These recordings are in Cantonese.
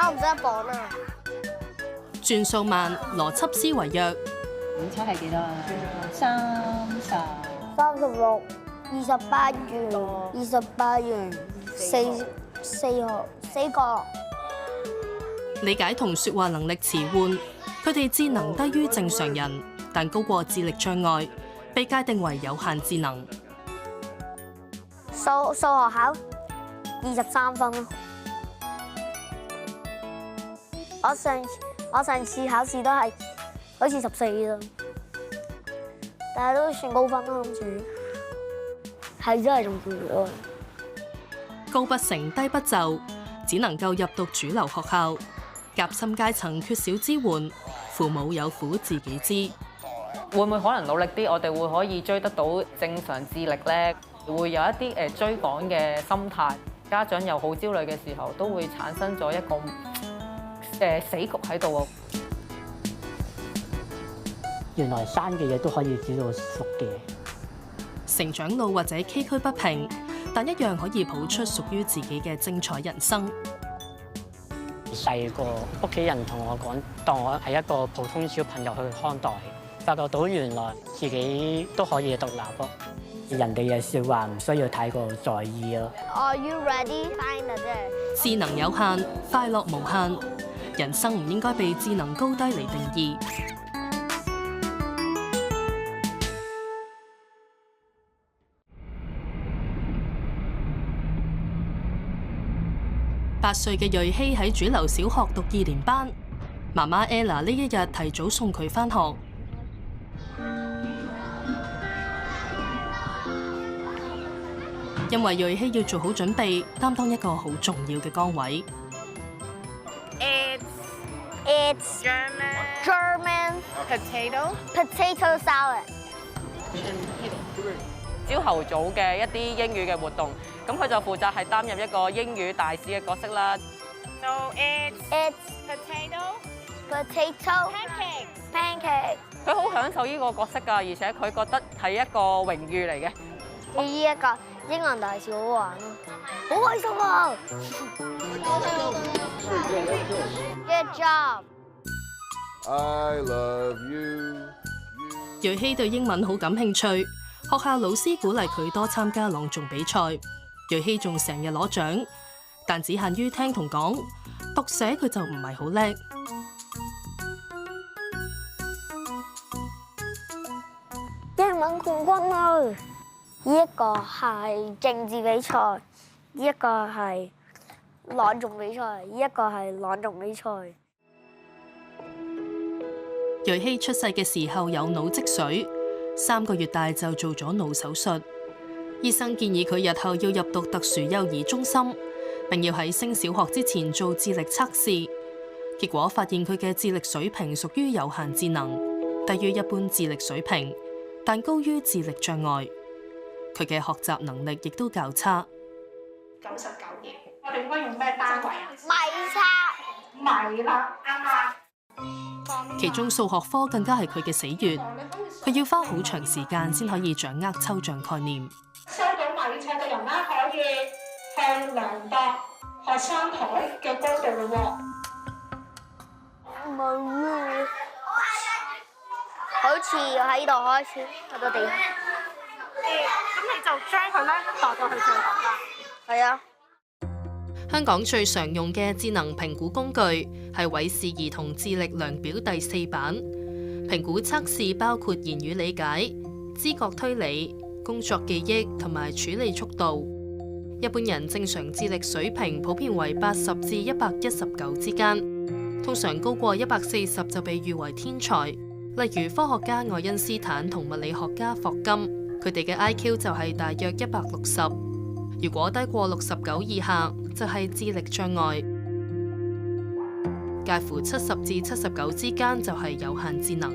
差唔多1磅啊。轉數慢，邏輯思維弱。午餐係幾多啊36、28元、28元，4個。理解同説話能力遲緩，佢哋智能低於正常人，但高過智力障礙，被界定為有限智能。數學考23分咯。我上次考試都係好似14咯，但係都算高分啦，今次係真係仲攰咯。高不成低不就，只能夠入讀主流學校。夾心階層缺少支援，父母有苦自己知。會唔會可能努力啲，我哋會可以追得到正常智力呢？會有一啲追趕嘅心態，家長又好焦慮嘅時候，都會產生咗一個死局喺度喎。原來生嘅嘢都可以煮到熟嘅。成長路或者崎嶇不平，但一樣可以抱出屬於自己嘅精彩人生。細個屋企人同我講，當我係一個普通小朋友去看待，發覺到原來自己都可以獨立咯。人哋嘅説話唔需要太過在意咯。Are you ready? Find it. 智能有限，快樂無限。人生唔應該被智能高低嚟定義。8歲嘅瑞希喺主流小學讀2年班，媽媽 Ella 呢一日提早送佢返學。因為瑞希要做好準備，擔當一個好重要嘅崗位。It's German potato salad。朝頭早嘅一啲英語嘅活動，咁佢就負責係擔任一個英語大使嘅角色啦。So it's potato pancake。佢好享受呢個角色㗎，而且佢覺得係一個榮譽嚟嘅。呢一個英文大使好玩咯，好開心啊 ！Good job。I love you。瑞希對英文好感興趣，學校老師鼓勵佢多參加朗誦比賽。瑞希仲成日攞獎，但只限於聽同講，讀寫佢就唔係好叻。英文冠軍啊！呢一個係政治比賽，呢一個係朗誦比賽，呢一個係朗誦比賽。瑞希出世嘅時候有腦積水，3個月大就做咗腦手術。醫生建議佢日後要入讀特殊幼兒中心，並要喺升小學之前做智力測試。結果發現佢嘅智力水平屬於有限智能，低於一般智力水平，但高於智力障礙。佢嘅學習能力亦都較差。99嘢，我哋應該用咩單位啊？米啦，啱啦。其中數學科更加係佢嘅死穴，佢要花好長時間先可以掌握抽象概念。收到米尺嘅人咧，可以向量度學生台嘅高度嘅喎。唔係啊，好似喺度開始去到地下。咁你就將佢咧度到去最後啦。係啊。香港最常用嘅智能評估工具係韋氏兒童智力量表第4版。評估測試包括言語理解、知覺推理、工作記憶同埋處理速度。一般人正常智力水平普遍為80至119之間，通常高過140就被譽為天才。例如科學家愛因斯坦同物理學家霍金，佢哋嘅 IQ 就係大約160。如果低過69以下，就係智力障礙；介乎70至79之間就係有限智能。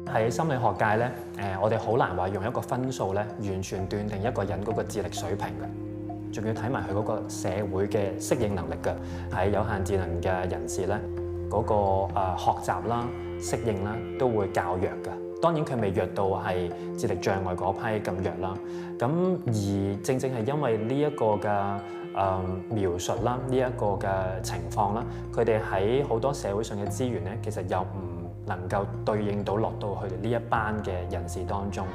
喺心理學界咧，我哋好難話用一個分數咧，完全斷定一個人嗰個智力水平嘅，仲要睇埋佢嗰個社會嘅適應能力嘅。喺有限智能嘅人士咧，嗰個學習啦、適應啦都會較弱嘅。當然佢未弱到係智力障礙嗰批咁弱啦。咁而正正係因為呢一個嘅描述啦，呢一個嘅情況啦，佢哋喺好多社會上嘅資源咧，其實又唔能夠對應到落到佢哋呢一班嘅人士當中。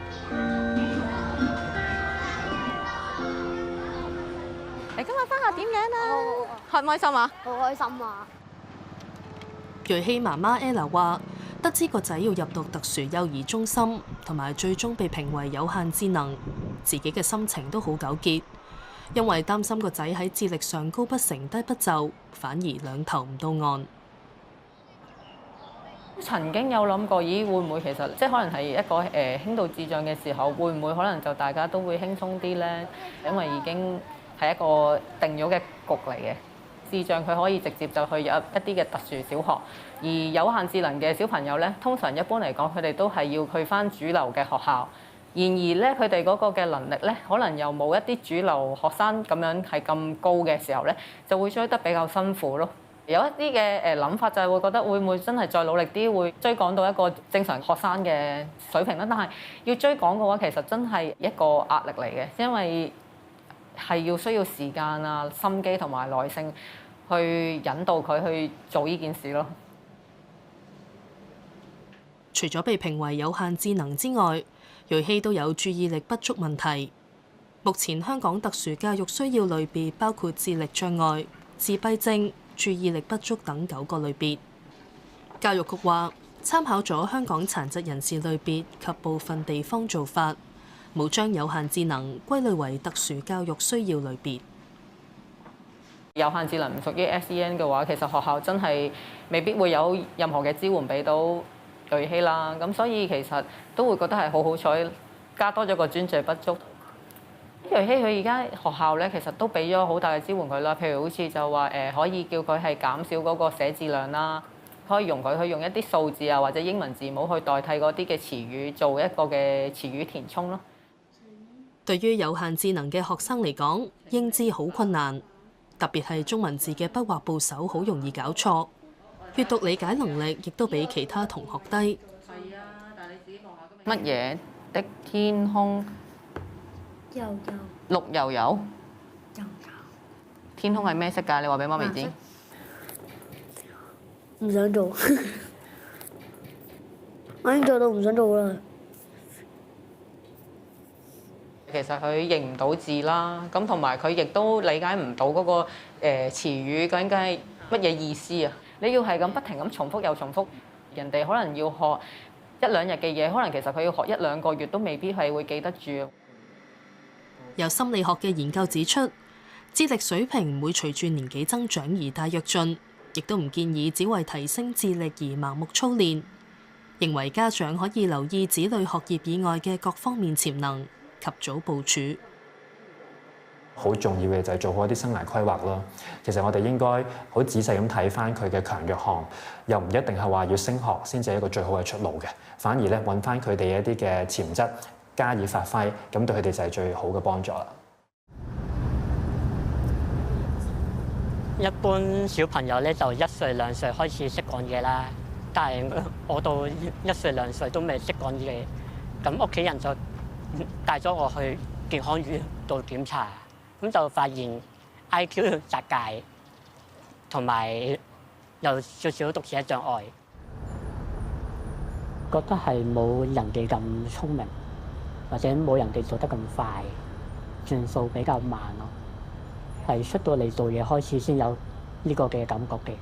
你今日翻學點樣啊？開唔開心啊？好開心啊！瑞希媽媽 Ella 話：得知個仔要入讀特殊幼兒中心，同埋最終被評為有限智能，自己嘅心情都好糾結，因為擔心個仔喺智力上高不成低不就，反而兩頭唔到岸。曾經有諗過，咦會唔會其實即係可能係一個輕度智障嘅時候，會唔會可能就大家都會輕鬆啲呢？因為已經係一個定咗嘅局嚟嘅。智障佢可以直接就去入一啲嘅特殊小學，而有限智能嘅小朋友咧，通常一般嚟講，佢哋都係要去返主流嘅學校。然而咧，佢哋嗰個嘅能力咧，可能又冇一啲主流學生咁樣係咁高嘅時候咧，就會追得比較辛苦咯。有一啲嘅諗法就係會覺得會唔會真係再努力啲，會追趕到一個正常學生嘅水平咧？但係要追趕嘅話，其實真係一個壓力嚟嘅，因為係要需要時間啊、心機同埋耐性去引導佢去做呢件事咯。除咗被評為有限智能之外，瑞希都有注意力不足問題。目前香港特殊教育需要類別包括智力障礙、自閉症、注意力不足等9個類別。教育局話，參考咗香港殘疾人士類別及部分地方做法，冇將有限智能歸類為特殊教育需要類別。有限智能唔屬於 SEN 嘅話，其實學校真係未必會有任何嘅支援俾到瑞希啦。咁所以其實都會覺得係好彩，加多咗個專注不足。瑞希佢而家學校咧，其實都俾咗好大嘅支援佢啦。譬如好似就話可以叫佢係減少嗰個寫字量啦，可以容佢去用一啲數字啊或者英文字母去代替嗰啲嘅詞語，做一個嘅詞語填充咯。對於有限智能嘅學生嚟講，認知好困難。特別係中文字嘅筆畫部首好容易搞錯，閱讀理解能力亦都比其他同學低。乜嘢的天空？綠油油。天空係咩色㗎？你話俾媽咪知。唔想做，我已經做到唔想做啦。其實佢認唔到字啦，咁同埋佢亦都理解唔到嗰個詞語究竟係乜嘢意思啊！你要係咁不停咁重複又重複，人哋可能要學1兩日嘅嘢，可能其實佢要學1兩個月都未必係會記得住。有心理學嘅研究指出，智力水平唔會隨住年紀增長而大躍進，亦都唔建議只為提升智力而盲目操練。認為家長可以留意子女學業以外嘅各方面潛能，及早部署。好重要嘅就係做好一啲生涯規劃咯。其實我哋應該好仔細咁睇翻佢嘅強弱項，又唔一定係話要升學先至係一個最好嘅出路嘅。反而咧揾翻佢哋一啲嘅潛質加以發揮，咁對佢哋就係最好嘅幫助啦。一般小朋友咧就1歲2歲開始識講嘢啦，但係我到1歲2歲都未識講嘢，咁屋企人就帶咗我去健康院度檢查，咁就發現 IQ 窄界，同埋有少少讀寫障礙，覺得係冇人哋咁聰明，或者冇人哋做得咁快，轉數比較慢咯。係出到嚟做嘢開始先有呢個嘅感覺嘅。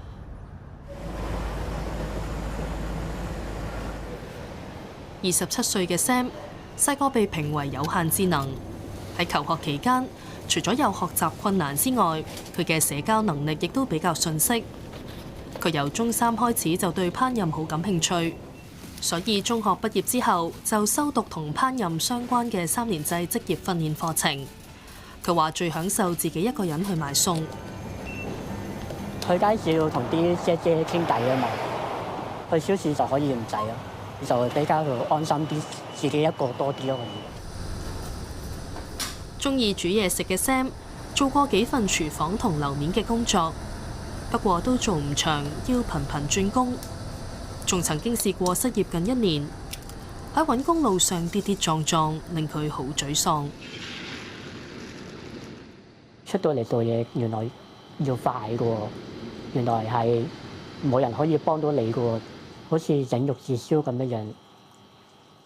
27歲嘅 Sam，細個被評為有限智能。喺求學期間，除咗有學習困難之外，佢嘅社交能力亦都比較遜色。佢由中3開始就對烹飪好感興趣，所以中學畢業之後就修讀同烹飪相關嘅3年制職業訓練課程。佢話最享受自己一個人去買餸。去街市要同啲姐姐傾偈啊嘛，去超市就可以唔使咯，就比較安心啲，自己一個多啲咯。中意煮嘢食嘅 Sam 做過幾份廚房同樓面嘅工作，不過都做唔長，要頻頻轉工。仲曾經試過失業近1年。喺揾工路上跌跌撞撞，令佢好沮喪。出到嚟做嘢，原來要快嘅喎，原來係冇人可以幫到你嘅喎，好似整肉豉燒咁樣，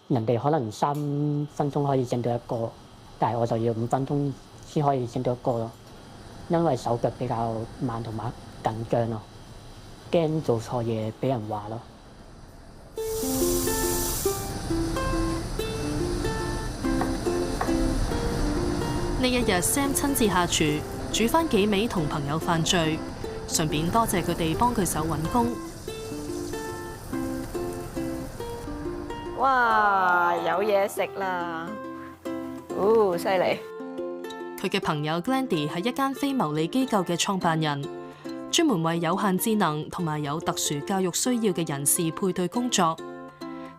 人哋可能3分鐘可以整到一個，但係我就要5分鐘先可以整到一個咯，因為手腳比較慢同埋緊張咯，驚做錯嘢俾人話咯。呢一日 Sam 親自下廚，煮返幾味同朋友飯聚，順便多謝佢哋幫佢手揾工。哇！有嘢食啦！哦，犀利！佢嘅朋友 Glendy 係一間非牟利機構嘅創辦人，專門為有限智能同埋有特殊教育需要嘅人士配對工作。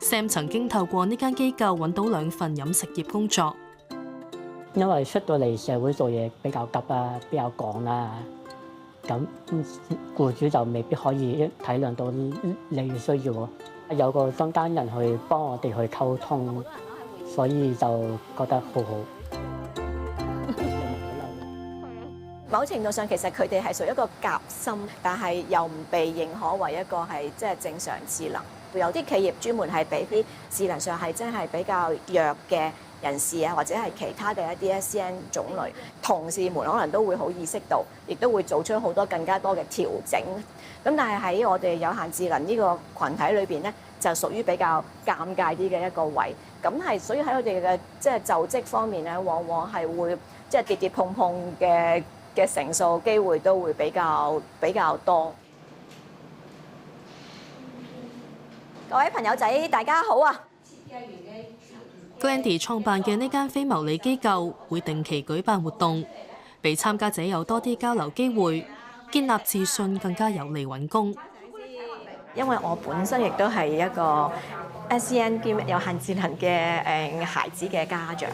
Sam 曾經透過呢間機構揾到2份飲食業工作。因為出到嚟社會做嘢比較急啊，比較趕啦，咁僱主就未必可以體諒到你嘅需要喎。有個中間人去幫我哋去溝通，所以就覺得好好。某程度上，其實佢哋係屬於一個夾心，但係又唔被認可為一個係即係正常智能。有啲企業專門係俾啲智能上係真係比較弱嘅人士啊，或者係其他嘅一啲 SEN 種類，同事們可能都會好意識到，亦都會做出好多更加多嘅調整。咁但係喺我哋有限智能呢個群體裏邊咧，就屬於比較尷尬啲嘅一個位。咁係所以喺我哋嘅即係就職方面咧，往往係會即係跌跌碰碰嘅成數機會都會比較多。各位朋友仔，大家好啊！ Glendy 創辦嘅呢間非牟利機構會定期舉辦活動，俾參加者有多啲交流機會，建立自信，更加有利揾工。因為我本身亦都係一個 SEN 兼有限智能嘅孩子嘅家長，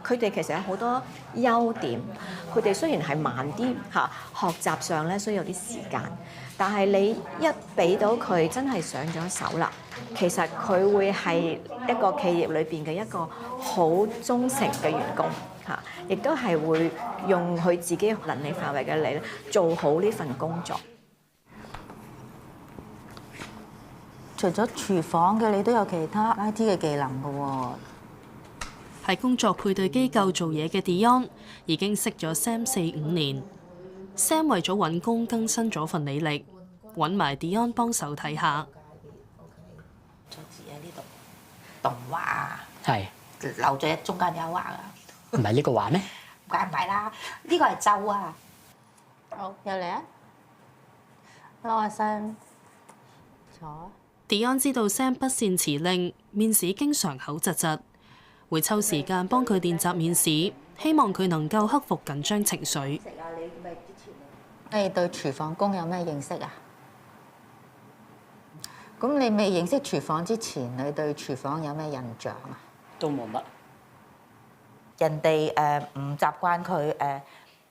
佢哋其實有好多優點。佢哋雖然係慢啲嚇，學習上咧需要啲時間，但係你一俾到佢真係上咗手啦，其實佢會係一個企業裏邊嘅一個好忠誠嘅員工嚇，亦都係會用佢自己能力範圍嘅你咧做好呢份工作。除咗廚房嘅，你都有其他 IT 嘅技能㗎喎。喺工作配對機構做嘢嘅 Dion 已經識咗 Sam 4-5年。Sam 為咗揾工更新咗份履歷，揾埋 Dion 幫手睇下。錯字喺呢度，動畫啊，係漏咗中間有畫啊。唔係呢個畫咩？梗唔係啦，呢個係周啊。好，又嚟啊！攞下聲，坐。Dion 知道 Sam 不善辭令，面試經常口窒窒，會抽時間幫佢練習面試，希望佢能夠克服緊張情緒。你對廚房工有咩認識啊？咁你未認識廚房之前，你對廚房有咩印象啊？都冇乜。人哋唔習慣佢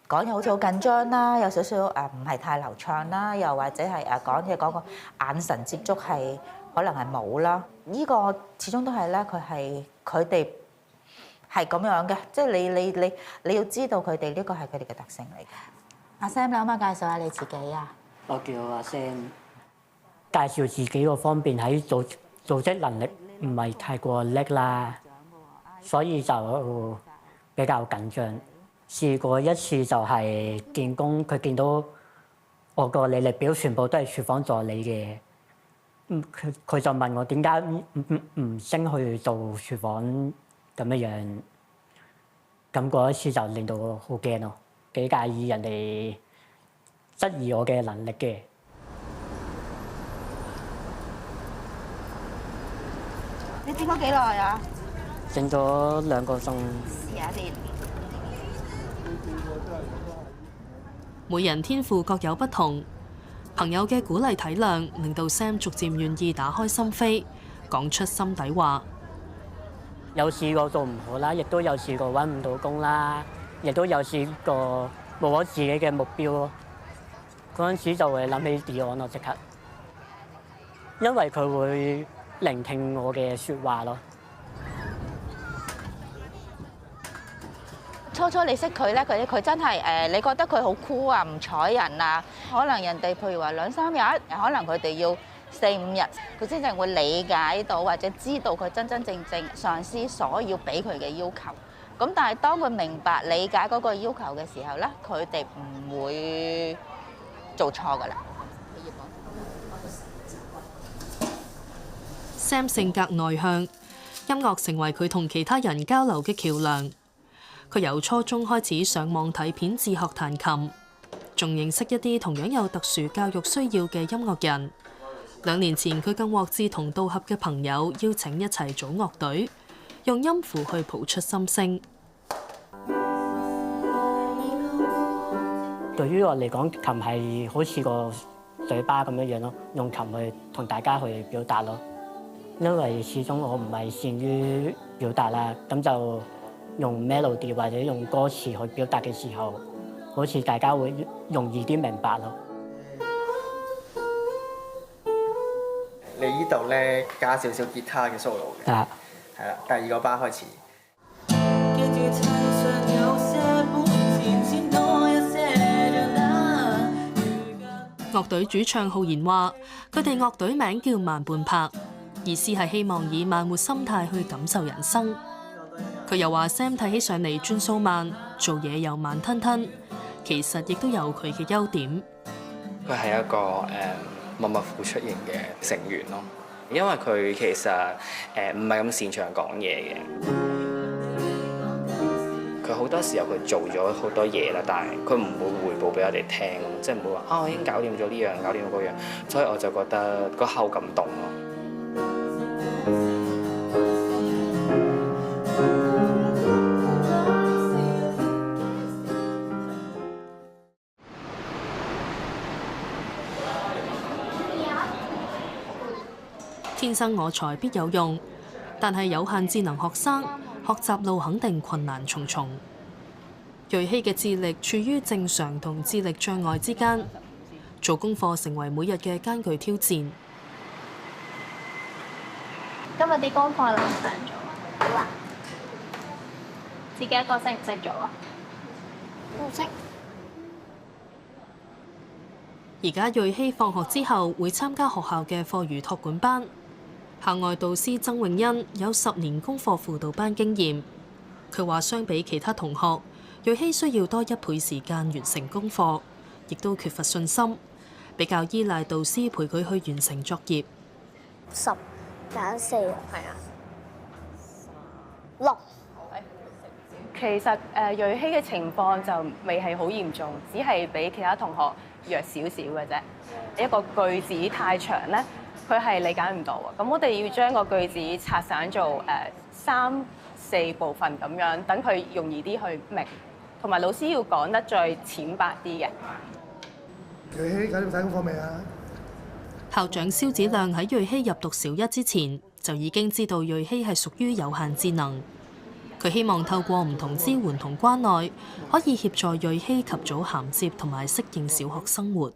講嘢好似好緊張啦，有少少唔係太流暢啦，又或者係講嘢嗰個眼神接觸係可能係冇啦。呢個始終都係咧，佢哋係咁樣嘅，即係你要知道佢哋呢個係佢哋嘅特性嚟嘅。阿 Sam，你可唔可以介紹下你自己啊？我叫阿 Sam，介紹自己個方面喺組織能力唔係太過叻啦，所以就比較緊張。試過一次就係見工，佢見到我個履歷表全部都係廚房助理嘅，佢就問我點解唔升去做廚房咁樣，咁嗰一次就令到我好驚咯，幾介意人哋質疑我嘅能力嘅。你整咗幾耐啊？整咗2個鐘。試下先。每人天賦各有不同，朋友嘅鼓勵體諒令到 Sam 逐漸願意打開心扉，講出心底話。有試過做唔好啦，亦都有試過揾唔到工啦，亦都有試過冇咗自己嘅目標咯。嗰陣時就會諗起 Dion 咯，即刻，因為佢會聆聽我嘅説話咯。初初你識佢咧，佢真係你覺得佢好酷啊，唔睬人啊。可能人哋譬如話2、3日，可能佢哋要4、5日，佢先至會理解到或者知道佢真真正正上司所要俾佢嘅要求。咁但係當佢明白理解嗰個要求嘅時候咧，佢哋唔會做錯噶啦。Sam 性格內向，音樂成為佢同其他人交流嘅橋梁。佢由初中開始上網睇片自學彈琴，仲認識一啲同樣有特殊教育需要嘅音樂人。2年前，佢更獲志同道合嘅朋友邀請一齊組樂隊，用音符去譜出心聲。對於我嚟講，琴係好似個嘴巴咁樣咯，用琴去同大家去表達咯。因為始終我唔係善於表達啦，咁就用 melody 或者用歌詞去表達嘅時候，好似大家會容易啲明白咯。你呢度咧加少少吉他嘅 solo 嘅，係啦，第2個巴開始。樂隊主唱浩然話：佢哋樂隊名叫慢半拍，意思係希望以慢活心態去感受人生。佢又話 Sam 睇起上嚟轉數慢，做嘢又慢吞吞，其實亦都有佢嘅優點。佢係一個默默付出型嘅成員咯，因為佢其實唔係咁擅長講嘢嘅。佢好多時候佢做咗好多嘢啦，但係佢唔會彙報俾我哋聽，即係唔會話我已經搞掂咗呢樣，搞掂咗嗰樣，所以我就覺得個口感動咯。天生我材必有用，但係有限智能學生學習路肯定困難重重。瑞希嘅智力處於正常同智力障礙之間，做功課成為每日嘅艱巨挑戰。今日啲功課難唔難做啊？好難。自己一個識唔識做啊？唔識。而家瑞希放學之後會參加學校嘅課餘託管班。校外導師曾永欣有10年功課輔導班經驗，佢話相比其他同學，瑞希需要多1倍時間完成功課，亦都缺乏信心，比較依賴導師陪佢去完成作業。10減4，係啊，6。其實瑞希嘅情況就未係好嚴重，只係比其他同學弱少少嘅啫。一個句子太長咧，佢係理解唔到啊。咁我哋要將個句子拆散做3、4部分咁樣，等佢容易啲去明。同埋老師要講得再淺白啲嘅。瑞希搞掂晒功課未啊？校長蕭子亮喺瑞希入讀小1之前，就已經知道瑞希係屬於有限智能。佢希望透過唔同支援同關愛，可以協助瑞希及早銜接同埋適應小學生活。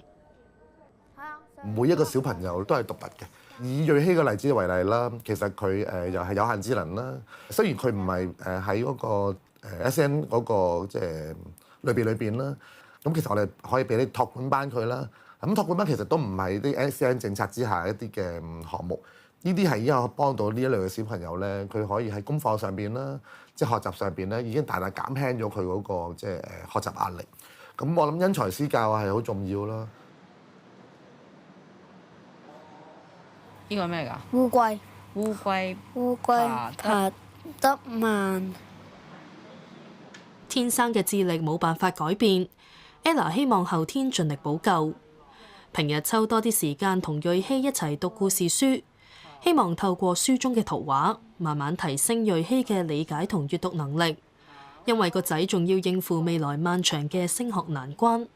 每一個小朋友都係獨特嘅。以瑞希嘅例子為例啦，其實佢又係有限智能啦。雖然佢唔係喺嗰個SN 嗰個即係類別啦，咁其實我哋可以俾啲託管班佢啦。咁託管班其實都唔係啲 SN 政策之下一啲嘅項目，呢啲係已經有幫到呢一類嘅小朋友咧，佢可以喺功課上邊啦，即係學習上邊咧，已經大大減輕咗佢嗰個即係學習壓力。咁我諗因材施教係好重要啦。呢個咩㗎？烏龜。烏龜爬得慢。天生嘅智力冇辦法改變 ，Ella 希望後天盡力補救。平日抽多啲時間同瑞希一齊讀故事書，希望透過書中嘅圖畫，慢慢提升瑞希嘅理解同閱讀能力。因為個仔仲要應付未來漫長嘅升學難關。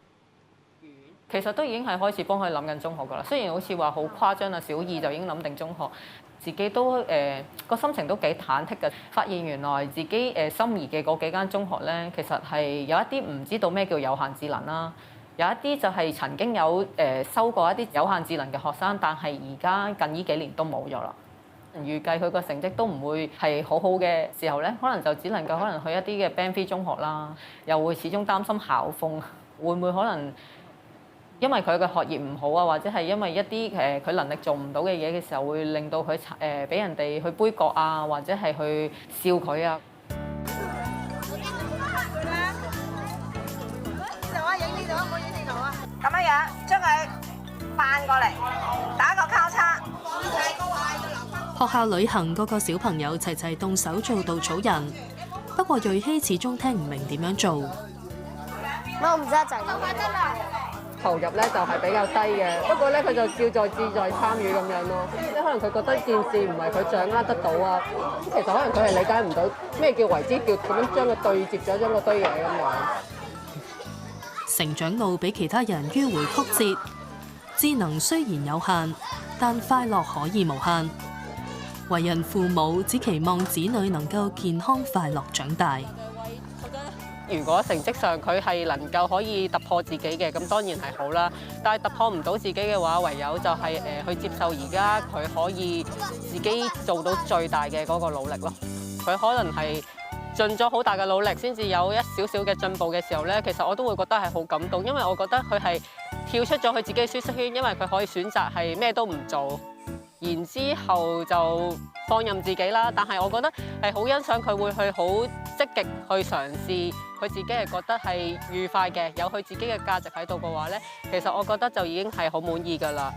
其實都已經係開始幫佢諗緊中學㗎啦。雖然好似話好誇張啊，小2就已經諗定中學，自己都個心情都幾忐忑嘅。發現原來自己心儀嘅嗰幾間中學咧，其實係有一啲唔知道咩叫有限智能啦，有一啲就係曾經有收過一啲有限智能嘅學生，但係而家近呢幾年都冇咗啦。預計佢個成績都唔會係好好嘅時候咧，可能就只能夠去一啲嘅 Band 3中學啦，又會始終擔心校風，會唔會可能因為佢嘅學業唔好啊，或者係因為一啲佢能力做唔到嘅嘢嘅時候，會令到佢俾人哋去杯葛啊，或者係去笑佢啊。咁樣將佢扮過嚟，打個交叉。學校旅行，個個小朋友齊齊動手做稻草人。不過瑞希始終聽唔明點樣做。我唔知就投入咧就係比較低嘅，不過咧佢就志在參與咁樣咯。即係可能佢覺得件事唔係佢掌握得到啊，其實可能佢係理解唔到咩叫為之叫點樣將佢對接咗將嗰堆嘢咁樣。成長路比其他人迂迴曲折，智能雖然有限，但快樂可以無限。為人父母只期望子女能夠健康快樂長大。如果成績上佢係能夠可以突破自己嘅，咁當然係好啦。但係突破唔到自己嘅話，唯有就係去接受而家佢可以自己做到最大嘅嗰個努力咯。佢可能係盡咗好大嘅努力，先至有一少少嘅進步嘅時候咧，其實我都會覺得係好感動，因為我覺得佢係跳出咗佢自己嘅舒適圈，因為佢可以選擇係咩都唔做，然之後就放任自己啦。但係我覺得係好欣賞佢會去好積極去嘗試，佢自己係覺得係愉快嘅，有佢自己嘅價值喺度嘅話咧，其實我覺得就已經係好滿意㗎啦。